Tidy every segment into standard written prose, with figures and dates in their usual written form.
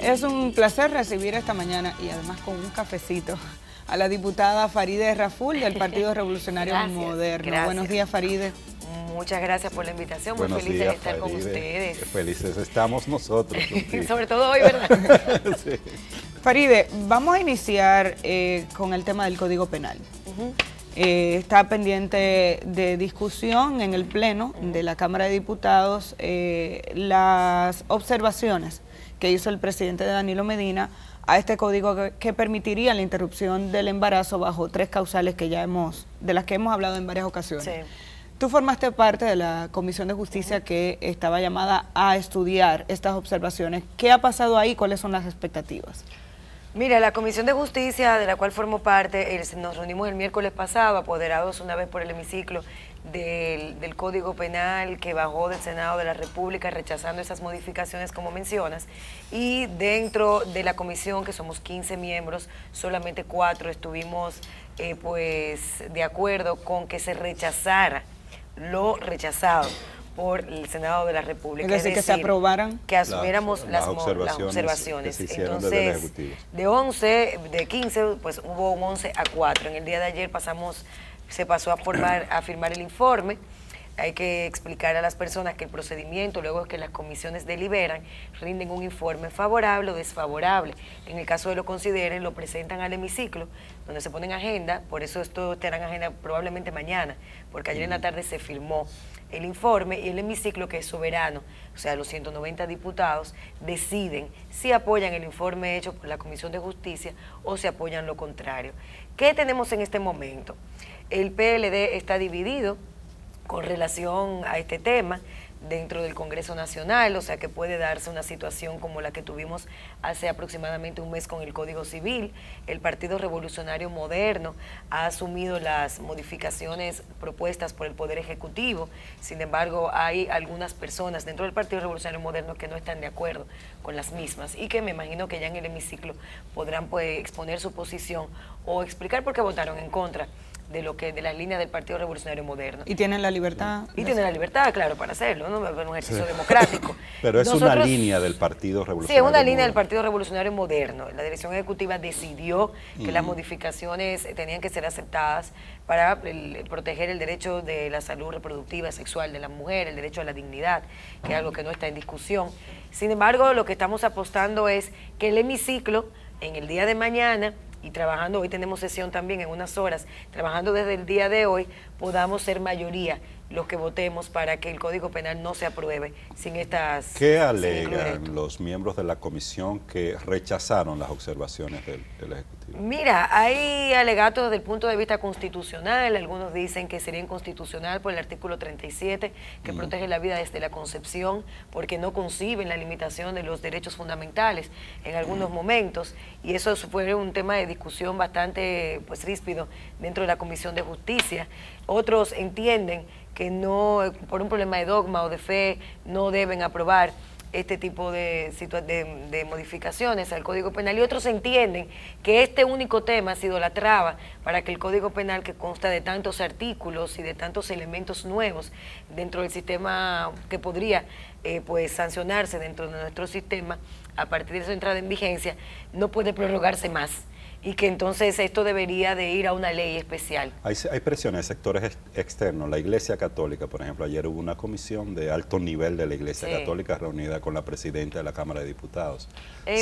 Es un placer recibir esta mañana y además con un cafecito a la diputada Farideh Raful del Partido Revolucionario Moderno. Gracias. Buenos días, Farideh. Muchas gracias por la invitación, muy feliz de estar con ustedes. Felices estamos nosotros. Sobre todo hoy, ¿verdad? Sí. Farideh, vamos a iniciar con el tema del Código Penal. Está pendiente de discusión en el Pleno de la Cámara de Diputados las observaciones que hizo el presidente Danilo Medina a este código que permitiría la interrupción del embarazo bajo 3 causales que de las que hemos hablado en varias ocasiones. Sí. Tú formaste parte de la Comisión de Justicia que estaba llamada a estudiar estas observaciones. ¿Qué ha pasado ahí? ¿Cuáles son las expectativas? Mira, la Comisión de Justicia, de la cual formo parte, nos reunimos el miércoles pasado, apoderados una vez por el hemiciclo del Código Penal que bajó del Senado de la República, rechazando esas modificaciones como mencionas, y dentro de la comisión, que somos 15 miembros, solamente 4 estuvimos pues de acuerdo con que se rechazara lo rechazado por el Senado de la República. Es decir, que se aprobaran. Que asumiéramos las observaciones. Entonces, de 15, pues hubo un 11-4. En el día de ayer se pasó a firmar el informe. Hay que explicar a las personas que el procedimiento, luego de que las comisiones deliberan, rinden un informe favorable o desfavorable. En el caso de lo consideren, lo presentan al hemiciclo, donde se pone en agenda. Por eso esto estará en agenda probablemente mañana, porque ayer en la tarde se firmó el informe y el hemiciclo, que es soberano, o sea, los 190 diputados deciden si apoyan el informe hecho por la Comisión de Justicia o si apoyan lo contrario. ¿Qué tenemos en este momento? El PLD está dividido con relación a este tema dentro del Congreso Nacional, o sea que puede darse una situación como la que tuvimos hace aproximadamente un mes con el Código Civil. El Partido Revolucionario Moderno ha asumido las modificaciones propuestas por el Poder Ejecutivo. Sin embargo, hay algunas personas dentro del Partido Revolucionario Moderno que no están de acuerdo con las mismas y que me imagino que ya en el hemiciclo podrán pues exponer su posición o explicar por qué votaron en contra de las líneas del Partido Revolucionario Moderno. ¿Y tienen la libertad? Y tienen la libertad, claro, para hacerlo, ¿no? Es un ejercicio democrático. Pero es una línea del Partido Revolucionario. Sí, es una línea del Partido Revolucionario Moderno. La dirección ejecutiva decidió que las modificaciones tenían que ser aceptadas para proteger el derecho de la salud reproductiva sexual de la mujer, el derecho a la dignidad, que es algo que no está en discusión. Sin embargo, lo que estamos apostando es que el hemiciclo, en el día de mañana, y trabajando, hoy tenemos sesión también en unas horas, trabajando desde el día de hoy, podamos ser mayoría los que votemos para que el Código Penal no se apruebe sin estas... ¿Qué alegan los miembros de la comisión que rechazaron las observaciones del Ejecutivo? Mira, hay alegatos desde el punto de vista constitucional. Algunos dicen que sería inconstitucional por el artículo 37, que protege la vida desde la concepción, porque no conciben la limitación de los derechos fundamentales en algunos momentos, y eso fue un tema de discusión bastante pues ríspido dentro de la Comisión de Justicia. Otros entienden que no, por un problema de dogma o de fe, no deben aprobar este tipo de modificaciones al Código Penal, y otros entienden que este único tema ha sido la traba para que el Código Penal, que consta de tantos artículos y de tantos elementos nuevos dentro del sistema que podría pues sancionarse dentro de nuestro sistema, a partir de su entrada en vigencia, no puede prorrogarse más, y que entonces esto debería de ir a una ley especial. Hay presiones de sectores externos. La Iglesia Católica, por ejemplo, ayer hubo una comisión de alto nivel de la Iglesia Católica reunida con la presidenta de la Cámara de Diputados.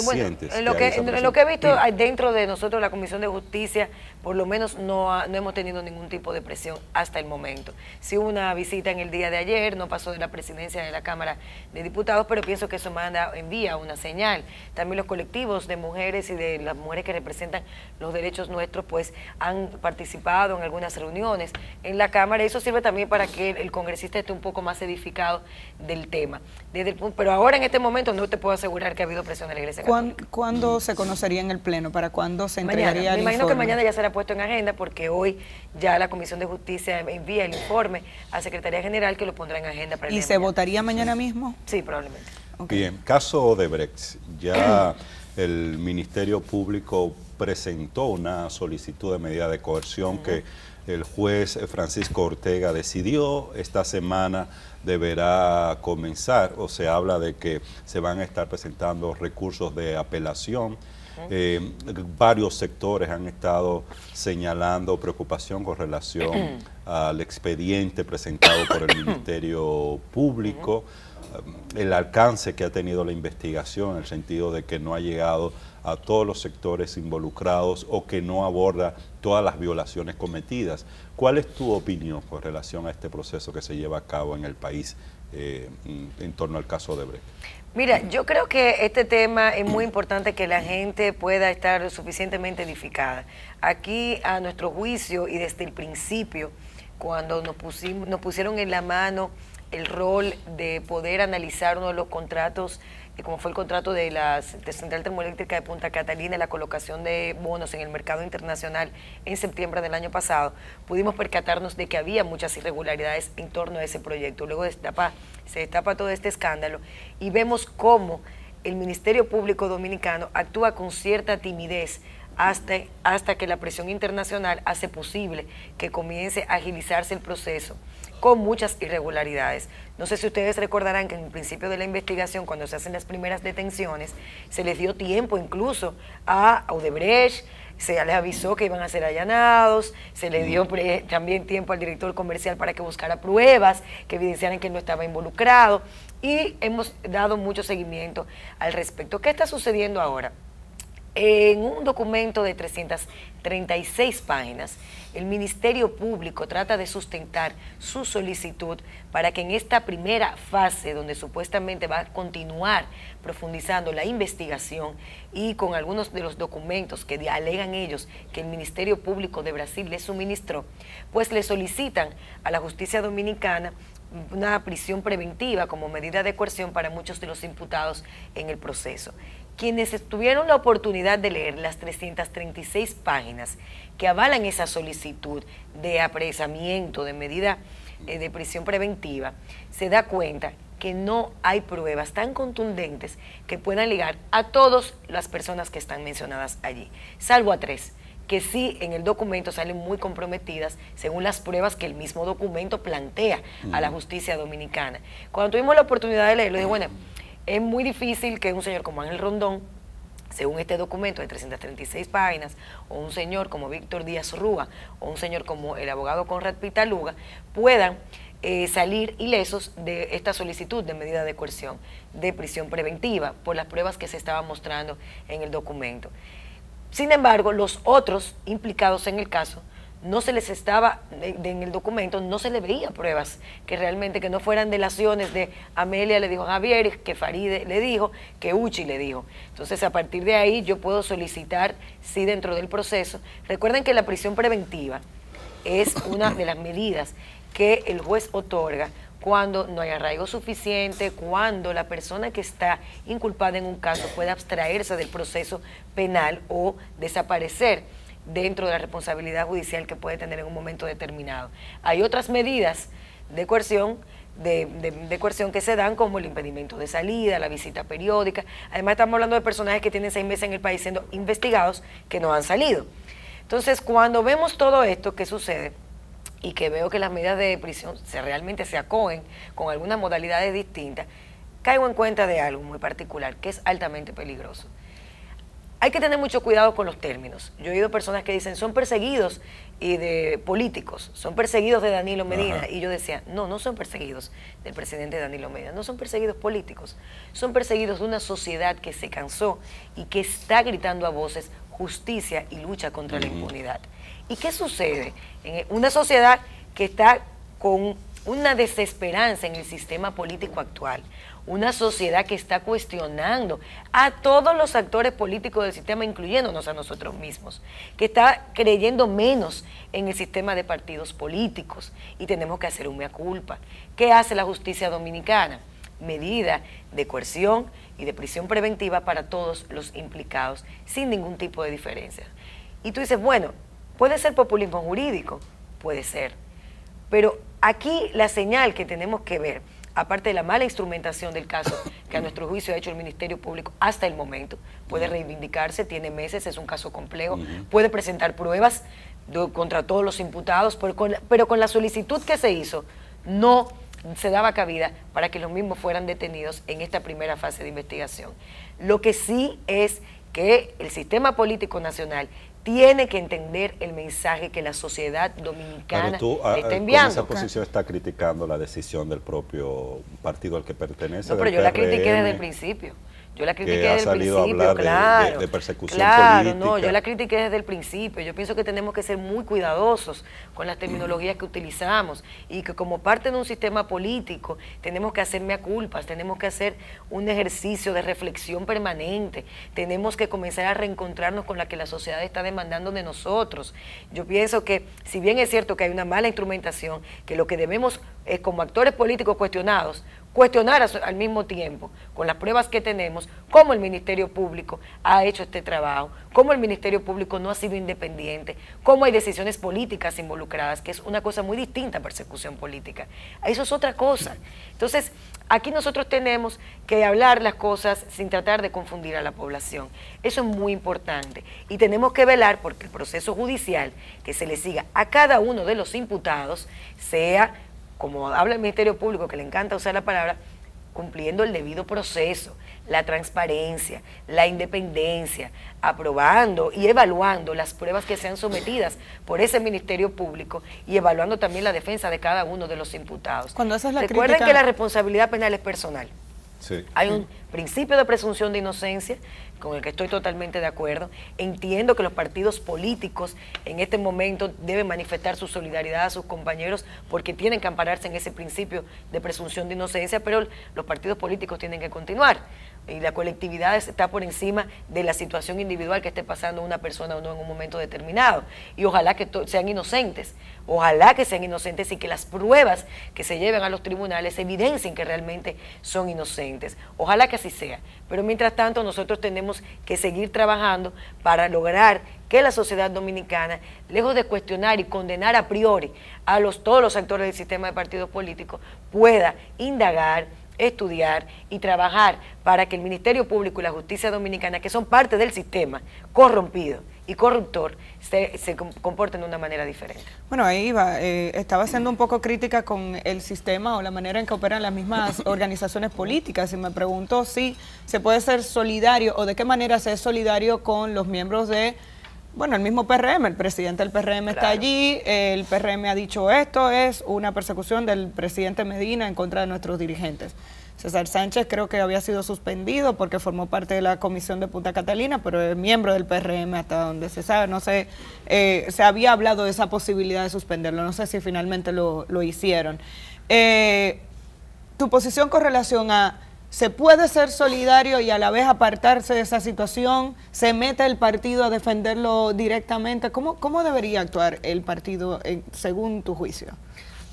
Bueno, en lo que he visto dentro de nosotros, la Comisión de Justicia, por lo menos no hemos tenido ningún tipo de presión hasta el momento. Sí hubo una visita en el día de ayer, no pasó de la presidencia de la Cámara de Diputados, pero pienso que eso envía una señal. También los colectivos de mujeres y de las mujeres que representan los derechos nuestros, pues han participado en algunas reuniones en la Cámara, y eso sirve también para que el congresista esté un poco más edificado del tema. Pero ahora en este momento no te puedo asegurar que ha habido presión de la Iglesia Católica. ¿Cuándo se conocería en el Pleno? ¿Para cuándo se entregaría el informe? Me imagino que mañana ya será puesto en agenda, porque hoy ya la Comisión de Justicia envía el informe a Secretaría General, que lo pondrá en agenda para el ¿Y se votaría mañana mismo? Sí, probablemente. Okay. Bien, caso Odebrecht, ya el Ministerio Público presentó una solicitud de medida de coerción que el juez Francisco Ortega decidió. Esta semana deberá comenzar, o se habla de que se van a estar presentando recursos de apelación. Varios sectores han estado señalando preocupación con relación al expediente presentado por el Ministerio Público, el alcance que ha tenido la investigación, en el sentido de que no ha llegado a todos los sectores involucrados o que no aborda todas las violaciones cometidas. ¿Cuál es tu opinión con relación a este proceso que se lleva a cabo en el país en torno al caso de Odebrecht? Mira, yo creo que este tema es muy importante que la gente pueda estar suficientemente edificada. Aquí, a nuestro juicio y desde el principio, cuando nos pusieron en la mano el rol de poder analizar uno de los contratos, como fue el contrato de la Central Termoeléctrica de Punta Catalina, la colocación de bonos en el mercado internacional en septiembre del año pasado, pudimos percatarnos de que había muchas irregularidades en torno a ese proyecto. Luego se destapa todo este escándalo y vemos cómo el Ministerio Público Dominicano actúa con cierta timidez hasta que la presión internacional hace posible que comience a agilizarse el proceso, con muchas irregularidades. No sé si ustedes recordarán que en el principio de la investigación, cuando se hacen las primeras detenciones, se les dio tiempo incluso a Odebrecht, se les avisó que iban a ser allanados, se le dio también tiempo al director comercial para que buscara pruebas que evidenciaran que él no estaba involucrado, y hemos dado mucho seguimiento al respecto. ¿Qué está sucediendo ahora? En un documento de 336 páginas, el Ministerio Público trata de sustentar su solicitud para que en esta primera fase, donde supuestamente va a continuar profundizando la investigación y con algunos de los documentos que alegan ellos que el Ministerio Público de Brasil les suministró, pues le solicitan a la justicia dominicana una prisión preventiva como medida de coerción para muchos de los imputados en el proceso. Quienes tuvieron la oportunidad de leer las 336 páginas que avalan esa solicitud de apresamiento, de medida de prisión preventiva, se da cuenta que no hay pruebas tan contundentes que puedan ligar a todas las personas que están mencionadas allí, salvo a 3, que sí en el documento salen muy comprometidas según las pruebas que el mismo documento plantea a la justicia dominicana. Cuando tuvimos la oportunidad de leerlo, dije, bueno, es muy difícil que un señor como Ángel Rondón, según este documento de 336 páginas, o un señor como Víctor Díaz Rúa, o un señor como el abogado Conrad Pitaluga, puedan salir ilesos de esta solicitud de medida de coerción, de prisión preventiva, por las pruebas que se estaban mostrando en el documento. Sin embargo, los otros implicados en el caso, no se les estaba, en el documento no se le veía pruebas que realmente que no fueran delaciones de Amelia le dijo a Javier, que Faride le dijo, que Uchi le dijo. Entonces, a partir de ahí yo puedo solicitar, sí, dentro del proceso. Recuerden que la prisión preventiva es una de las medidas que el juez otorga cuando no hay arraigo suficiente, cuando la persona que está inculpada en un caso puede abstraerse del proceso penal o desaparecer dentro de la responsabilidad judicial que puede tener en un momento determinado. Hay otras medidas de coerción, de coerción que se dan, como el impedimento de salida, la visita periódica. Además, estamos hablando de personajes que tienen 6 meses en el país siendo investigados, que no han salido. Entonces, cuando vemos todo esto que sucede, y que veo que las medidas de prisión realmente se acogen con algunas modalidades distintas, caigo en cuenta de algo muy particular, que es altamente peligroso. Hay que tener mucho cuidado con los términos. Yo he oído personas que dicen, son perseguidos y de políticos, son perseguidos de Danilo Medina. Ajá. Y yo decía, no, no son perseguidos del presidente Danilo Medina, no son perseguidos políticos, son perseguidos de una sociedad que se cansó y que está gritando a voces justicia y lucha contra la impunidad. ¿Y qué sucede? En una sociedad que está con una desesperanza en el sistema político actual, una sociedad que está cuestionando a todos los actores políticos del sistema, incluyéndonos a nosotros mismos, que está creyendo menos en el sistema de partidos políticos, y tenemos que hacer un mea culpa. ¿Qué hace la justicia dominicana? Medida de coerción y de prisión preventiva para todos los implicados, sin ningún tipo de diferencia. Y tú dices, bueno, puede ser populismo jurídico, puede ser, pero aquí la señal que tenemos que ver, aparte de la mala instrumentación del caso que a nuestro juicio ha hecho el Ministerio Público hasta el momento, puede reivindicarse, tiene meses, es un caso complejo, puede presentar pruebas contra todos los imputados, pero con la solicitud que se hizo, no se daba cabida para que los mismos fueran detenidos en esta primera fase de investigación. Lo que sí es que el sistema político nacional tiene que entender el mensaje que la sociedad dominicana le está enviando. Con esa posición está criticando la decisión del propio partido al que pertenece. No, pero yo la critiqué desde el principio. Yo la critiqué desde el principio, claro. De persecución política. No, yo la critiqué desde el principio. Yo pienso que tenemos que ser muy cuidadosos con las terminologías que utilizamos y que como parte de un sistema político tenemos que hacer mea culpas, tenemos que hacer un ejercicio de reflexión permanente, tenemos que comenzar a reencontrarnos con la que la sociedad está demandando de nosotros. Yo pienso que, si bien es cierto que hay una mala instrumentación, que lo que debemos es, como actores políticos cuestionados, cuestionar al mismo tiempo, con las pruebas que tenemos, cómo el Ministerio Público ha hecho este trabajo, cómo el Ministerio Público no ha sido independiente, cómo hay decisiones políticas involucradas, que es una cosa muy distinta a persecución política. Eso es otra cosa. Entonces, aquí nosotros tenemos que hablar las cosas sin tratar de confundir a la población. Eso es muy importante. Y tenemos que velar porque el proceso judicial que se le siga a cada uno de los imputados sea, como habla el Ministerio Público, que le encanta usar la palabra, cumpliendo el debido proceso, la transparencia, la independencia, aprobando y evaluando las pruebas que sean sometidas por ese Ministerio Público y evaluando también la defensa de cada uno de los imputados. Recuerden que la responsabilidad penal es personal. Sí. Hay un principio de presunción de inocencia con el que estoy totalmente de acuerdo. Entiendo que los partidos políticos en este momento deben manifestar su solidaridad a sus compañeros porque tienen que ampararse en ese principio de presunción de inocencia, pero los partidos políticos tienen que continuar. Y la colectividad está por encima de la situación individual que esté pasando una persona o no en un momento determinado. Y ojalá que sean inocentes, ojalá que sean inocentes y que las pruebas que se lleven a los tribunales evidencien que realmente son inocentes. Ojalá que así sea. Pero mientras tanto nosotros tenemos que seguir trabajando para lograr que la sociedad dominicana, lejos de cuestionar y condenar a priori a todos los actores del sistema de partidos políticos, pueda indagar, estudiar y trabajar para que el Ministerio Público y la justicia dominicana, que son parte del sistema corrompido y corruptor, se comporten de una manera diferente. Bueno, ahí iba, estaba siendo un poco crítica con el sistema o la manera en que operan las mismas organizaciones políticas y me pregunto si se puede ser solidario o de qué manera se es solidario con los miembros de, bueno, el mismo PRM, el presidente del PRM está allí, el PRM ha dicho esto es una persecución del presidente Medina en contra de nuestros dirigentes. César Sánchez creo que había sido suspendido porque formó parte de la comisión de Punta Catalina, pero es miembro del PRM hasta donde se sabe, no sé, se había hablado de esa posibilidad de suspenderlo, no sé si finalmente lo hicieron. Tu posición con relación a ¿se puede ser solidario y a la vez apartarse de esa situación? ¿Se mete el partido a defenderlo directamente? ¿Cómo debería actuar el partido según tu juicio?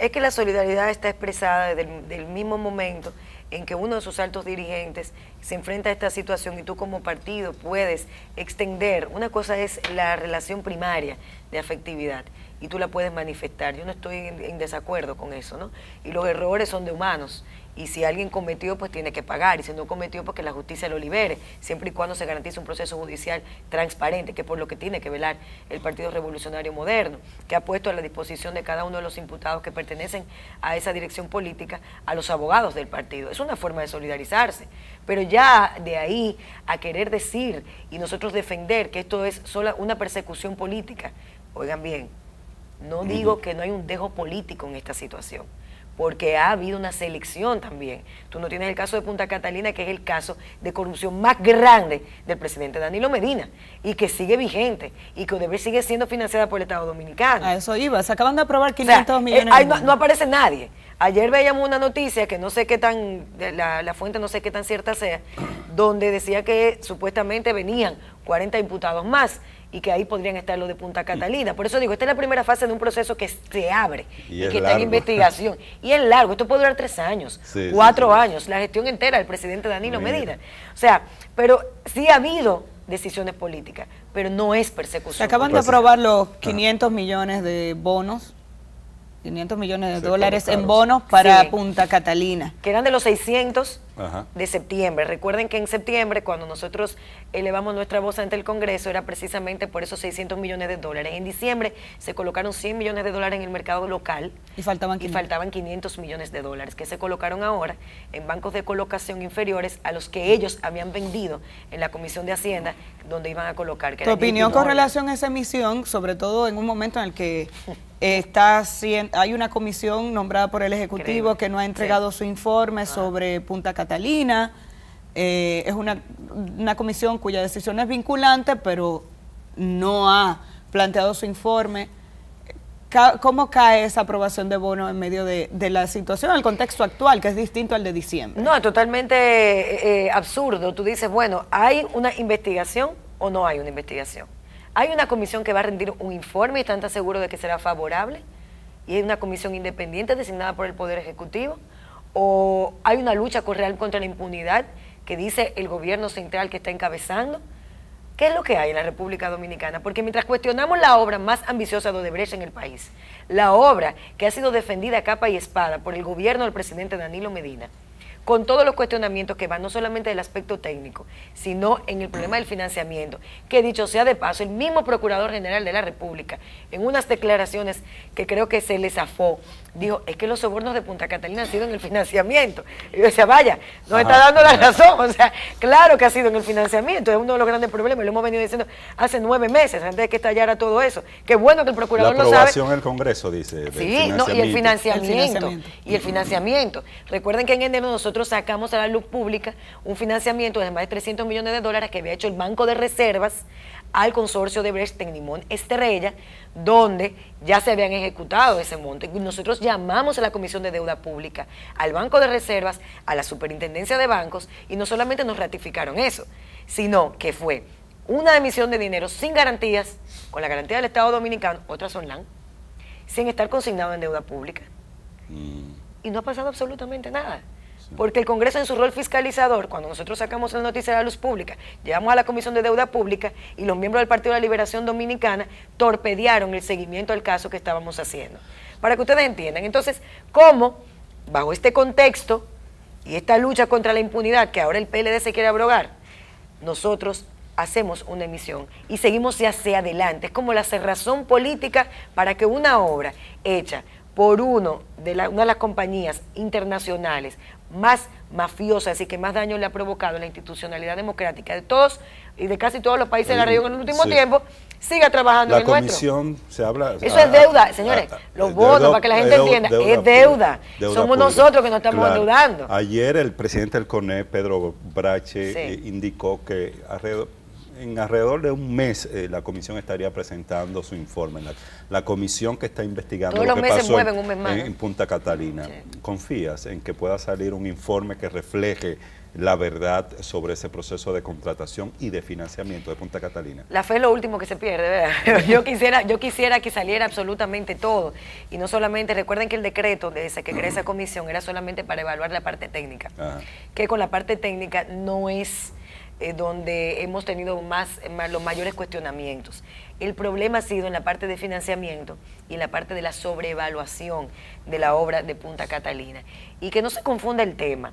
Es que la solidaridad está expresada desde el mismo momento en que uno de sus altos dirigentes se enfrenta a esta situación y tú como partido puedes extender. Una cosa es la relación primaria de afectividad y tú la puedes manifestar. Yo no estoy en desacuerdo con eso, ¿no? Y los errores son de humanos. Y si alguien cometió, pues tiene que pagar. Y si no cometió, pues que la justicia lo libere, siempre y cuando se garantice un proceso judicial transparente, que es por lo que tiene que velar el Partido Revolucionario Moderno, que ha puesto a la disposición de cada uno de los imputados que pertenecen a esa dirección política a los abogados del partido. Es una forma de solidarizarse. Pero ya de ahí a querer decir y nosotros defender que esto es solo una persecución política, oigan bien, no digo que no hay un dejo político en esta situación, porque ha habido una selección también. Tú no tienes el caso de Punta Catalina, que es el caso de corrupción más grande del presidente Danilo Medina, y que sigue vigente, y que Odebrecht sigue siendo financiada por el Estado Dominicano. A eso iba, se acaban de aprobar 500 millones. Ahí no aparece nadie. Ayer veíamos una noticia que no sé qué tan, la fuente no sé qué tan cierta sea, donde decía que supuestamente venían 40 imputados más, y que ahí podrían estar los de Punta Catalina. Por eso digo, esta es la primera fase de un proceso que se abre y que está en investigación. Y es largo, esto puede durar 3 años, 4 años, la gestión entera del presidente Danilo Medina. O sea, pero sí ha habido decisiones políticas, pero no es persecución. Se acaban de aprobar los 500 millones de bonos 500 millones de dólares en bonos para Punta Catalina. Que eran de los 600 de septiembre. Recuerden que en septiembre, cuando nosotros elevamos nuestra voz ante el Congreso, era precisamente por esos 600 millones de dólares. En diciembre se colocaron 100 millones de dólares en el mercado local y faltaban 500 millones de dólares que se colocaron ahora en bancos de colocación inferiores a los que ellos habían vendido en la Comisión de Hacienda, donde iban a colocar. ¿Tu opinión con relación a esa emisión, sobre todo en un momento en el que hay una comisión nombrada por el Ejecutivo que no ha entregado su informe sobre Punta Catalina? Es una comisión cuya decisión es vinculante, pero no ha planteado su informe. ¿Cómo cae esa aprobación de bono en medio de la situación, el contexto actual, que es distinto al de diciembre? No, es totalmente absurdo. Tú dices, bueno, ¿hay una investigación o no hay una investigación? ¿Hay una comisión que va a rendir un informe y están tan seguros de que será favorable? ¿Y hay una comisión independiente designada por el Poder Ejecutivo? ¿O hay una lucha real contra la impunidad que dice el gobierno central que está encabezando? ¿Qué es lo que hay en la República Dominicana? Porque mientras cuestionamos la obra más ambiciosa de Odebrecht en el país, la obra que ha sido defendida a capa y espada por el gobierno del presidente Danilo Medina, con todos los cuestionamientos que van no solamente del aspecto técnico, sino en el problema del financiamiento, que dicho sea de paso, el mismo Procurador General de la República, en unas declaraciones que creo que se le zafó, dijo, es que los sobornos de Punta Catalina han sido en el financiamiento. Y yo decía, vaya, nos está dando la razón, o sea, claro que ha sido en el financiamiento, es uno de los grandes problemas, lo hemos venido diciendo hace 9 meses, antes de que estallara todo eso. Qué bueno que el Procurador lo sabe. La aprobación del Congreso, dice. Sí, no, y el financiamiento. Y el financiamiento. Recuerden que en enero nosotros sacamos a la luz pública un financiamiento de más de 300 millones de dólares que había hecho el Banco de Reservas al consorcio de Odebrecht Tecnimont Estrella, donde ya se habían ejecutado ese monto. Y nosotros llamamos a la Comisión de Deuda Pública, al Banco de Reservas, a la Superintendencia de Bancos, y no solamente nos ratificaron eso, sino que fue una emisión de dinero sin garantías, con la garantía del Estado Dominicano, otras son LAN, sin estar consignado en deuda pública. Y no ha pasado absolutamente nada. Porque el Congreso, en su rol fiscalizador, cuando nosotros sacamos la noticia de la luz pública, llevamos a la Comisión de Deuda Pública y los miembros del Partido de la Liberación Dominicana torpedearon el seguimiento al caso que estábamos haciendo. Para que ustedes entiendan, entonces, cómo, bajo este contexto y esta lucha contra la impunidad que ahora el PLD se quiere abrogar, nosotros hacemos una emisión y seguimos hacia adelante. Es como la cerrazón política para que una obra hecha por una de las compañías internacionales más mafiosas y que más daño le ha provocado a la institucionalidad democrática de todos y de casi todos los países de la región en el último tiempo, siga trabajando en el nuestro. La comisión se habla... Eso es deuda, señores, los bonos, para que la gente entienda, es deuda. Somos nosotros que nos estamos endeudando. Ayer el presidente del CONE, Pedro Brache, indicó que en alrededor de un mes la comisión estaría presentando su informe. La comisión que está investigando lo que pasó en Punta Catalina. Sí. ¿Confías en que pueda salir un informe que refleje la verdad sobre ese proceso de contratación y de financiamiento de Punta Catalina? La fe es lo último que se pierde, ¿verdad? Yo quisiera que saliera absolutamente todo. Y no solamente, recuerden que el decreto de ese que crea esa comisión era solamente para evaluar la parte técnica. Que con la parte técnica no es donde hemos tenido los mayores cuestionamientos. El problema ha sido en la parte de financiamiento y en la parte de la sobreevaluación de la obra de Punta Catalina. Y que no se confunda el tema,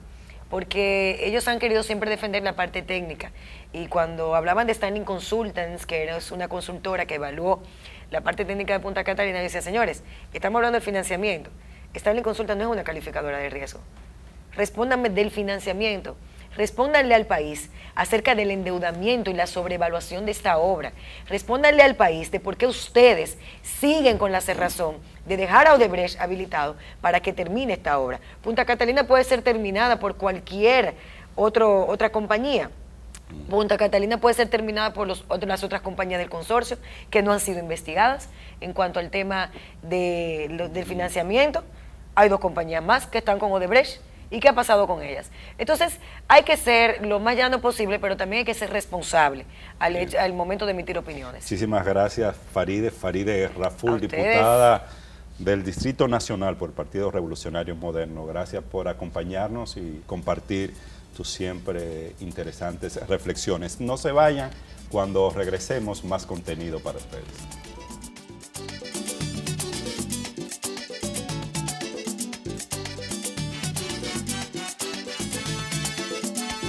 porque ellos han querido siempre defender la parte técnica. Y cuando hablaban de Stanley Consultants, que es una consultora que evaluó la parte técnica de Punta Catalina, decía, señores, estamos hablando del financiamiento. Stanley Consultants no es una calificadora de riesgo. Respóndanme del financiamiento. Respóndanle al país acerca del endeudamiento y la sobrevaluación de esta obra. Respóndanle al país de por qué ustedes siguen con la cerrazón de dejar a Odebrecht habilitado para que termine esta obra. Punta Catalina puede ser terminada por cualquier otra compañía. Punta Catalina puede ser terminada por las otras compañías del consorcio que no han sido investigadas. En cuanto al tema del financiamiento, hay 2 compañías más que están con Odebrecht. ¿Y qué ha pasado con ellas? Entonces, hay que ser lo más llano posible, pero también hay que ser responsable al momento de emitir opiniones. Muchísimas gracias, Faride Raful, diputada del Distrito Nacional por el Partido Revolucionario Moderno. Gracias por acompañarnos y compartir tus siempre interesantes reflexiones. No se vayan, cuando regresemos, más contenido para ustedes.